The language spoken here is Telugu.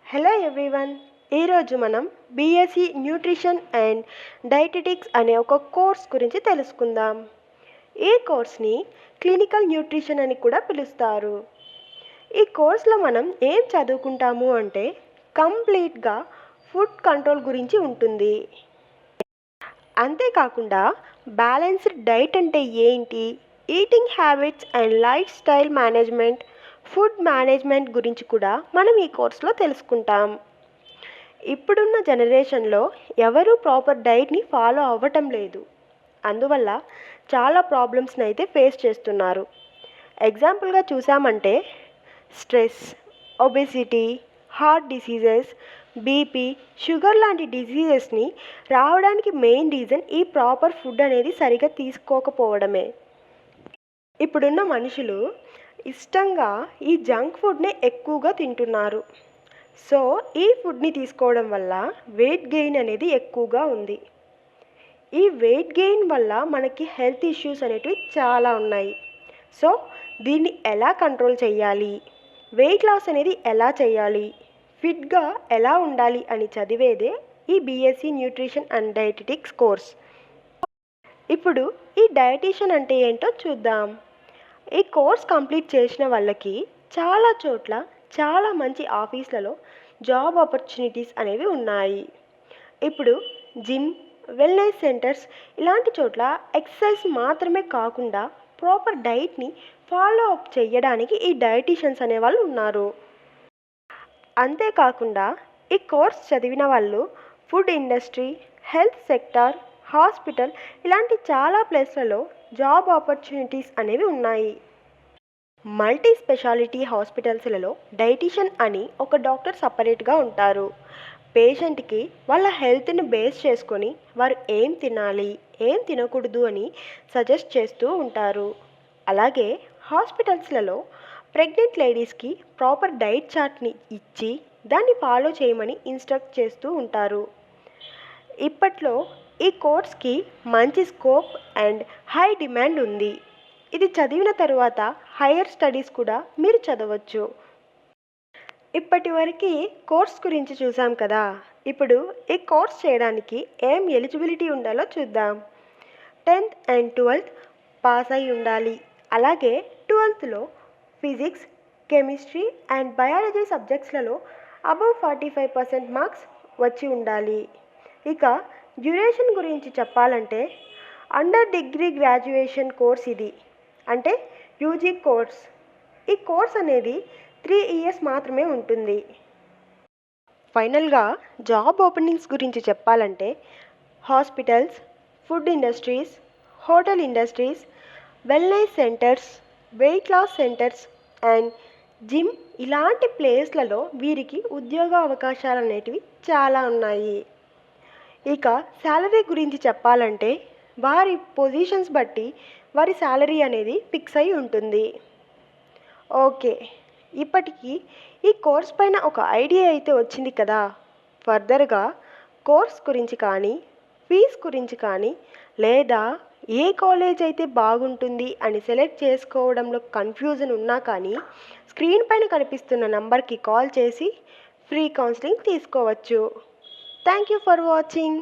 Hello everyone. ఈరోజు మనం బీఎస్సీ న్యూట్రిషన్ అండ్ డైటెటిక్స్ అనే ఒక కోర్స్ గురించి తెలుసుకుందాం. ఈ కోర్స్ని క్లినికల్ న్యూట్రిషన్ అని కూడా పిలుస్తారు. ఈ కోర్స్లో మనం ఏం చదువుకుంటాము అంటే కంప్లీట్గా ఫుడ్ కంట్రోల్ గురించి ఉంటుంది. అంతేకాకుండా బ్యాలెన్స్డ్ డైట్ అంటే ఏంటి, eating habits and life style management, food management గురించి కూడా మనం ఈ కోర్సులో తెలుసుకుంటాం. ఇప్పుడున్న జనరేషన్లో ఎవరూ ప్రాపర్ డైట్ని ఫాలో అవ్వటం లేదు. అందువల్ల చాలా ప్రాబ్లమ్స్ని అయితే ఫేస్ చేస్తున్నారు. ఎగ్జాంపుల్గా చూసామంటే stress, obesity, heart diseases, BP, sugar లాంటి డిసీజెస్ని రావడానికి మెయిన్ రీజన్ ఈ ప్రాపర్ ఫుడ్ అనేది సరిగా తీసుకోకపోవడమే. ఇప్పుడున్న మనుషులు ఇష్టంగా ఈ జంక్ ఫుడ్నే ఎక్కువగా తింటున్నారు. సో ఈ ఫుడ్ని తీసుకోవడం వల్ల వెయిట్ గెయిన్ అనేది ఎక్కువగా ఉంది. ఈ వెయిట్ గెయిన్ వల్ల మనకి హెల్త్ ఇష్యూస్ అనేటివి చాలా ఉన్నాయి. సో దీన్ని ఎలా కంట్రోల్ చేయాలి, వెయిట్ లాస్ అనేది ఎలా చేయాలి, ఫిట్గా ఎలా ఉండాలి అని చదివేదే ఈ BSc nutrition and dietetics course. ఇప్పుడు ఈ డయటీషియన్ అంటే ఏంటో చూద్దాం. ఈ కోర్స్ కంప్లీట్ చేసిన వాళ్ళకి చాలా చోట్ల చాలా మంచి ఆఫీస్లలో జాబ్ ఆపర్చునిటీస్ అనేవి ఉన్నాయి. ఇప్పుడు జిమ్, వెల్నెస్ సెంటర్స్ ఇలాంటి చోట్ల ఎక్సర్సైజ్ మాత్రమే కాకుండా ప్రాపర్ డైట్ని ఫాలో అప్ చేయడానికి ఈ డయటీషియన్స్ అనేవాళ్ళు ఉన్నారు. అంతేకాకుండా ఈ కోర్స్ చదివిన వాళ్ళు food industry, health sector, hospital ఇలాంటి చాలా ప్లేస్లలో జాబ్ ఆపర్చునిటీస్ అనేవి ఉన్నాయి. మల్టీ స్పెషాలిటీ హాస్పిటల్స్లలో డైటీషియన్ అని ఒక డాక్టర్ సపరేట్గా ఉంటారు. పేషెంట్కి వాళ్ళ హెల్త్ని బేస్ చేసుకొని వారు ఏం తినాలి, ఏం తినకూడదు అని సజెస్ట్ చేస్తూ ఉంటారు. అలాగే హాస్పిటల్స్లలో ప్రెగ్నెంట్ లేడీస్కి ప్రాపర్ డైట్ చార్ట్ని ఇచ్చి దాన్ని ఫాలో చేయమని ఇన్స్ట్రక్ట్ చేస్తూ ఉంటారు. ఇప్పట్లో ఈ కోర్స్కి మంచి స్కోప్ అండ్ హై డిమాండ్ ఉంది. ఇది చదివిన తరువాత హైయర్ స్టడీస్ కూడా మీరు చదవచ్చు. ఇప్పటి వరకు కోర్స్ గురించి చూసాం కదా. ఇప్పుడు ఈ కోర్స్ చేయడానికి ఏం ఎలిజిబిలిటీ ఉండాలో చూద్దాం. 10th అండ్ 12th పాస్ అయి ఉండాలి. అలాగే 12thలో ఫిజిక్స్, కెమిస్ట్రీ అండ్ బయాలజీ సబ్జెక్ట్స్లలో అబవ్ 45% మార్క్స్ వచ్చి ఉండాలి. ఇక డ్యూరేషన్ గురించి చెప్పాలంటే అండర్ డిగ్రీ గ్రాడ్యుయేషన్ కోర్స్ ఇది, అంటే యూజీ కోర్స్. ఈ కోర్స్ అనేది 3 years మాత్రమే ఉంటుంది. ఫైనల్గా జాబ్ ఓపెనింగ్స్ గురించి చెప్పాలంటే hospitals, food industries, hotel industries, wellness centres, weight loss centres and gym ఇలాంటి ప్లేస్లలో వీరికి ఉద్యోగ అవకాశాలు అనేటివి చాలా ఉన్నాయి. ఇక శాలరీ గురించి చెప్పాలంటే వారి పొజిషన్స్ బట్టి వారి శాలరీ అనేది ఫిక్స్ అయి ఉంటుంది. ఓకే, ఇప్పటికీ ఈ కోర్స్ పైన ఒక ఐడియా అయితే వచ్చింది కదా. ఫర్దర్గా కోర్స్ గురించి కానీ, ఫీజ్ గురించి కానీ, లేదా ఏ కాలేజ్ అయితే బాగుంటుంది అని సెలెక్ట్ చేసుకోవడంలో కన్ఫ్యూజన్ ఉన్నా కానీ స్క్రీన్ పైన కనిపిస్తున్న నంబర్కి కాల్ చేసి ఫ్రీ కౌన్సిలింగ్ తీసుకోవచ్చు. Thank you for watching.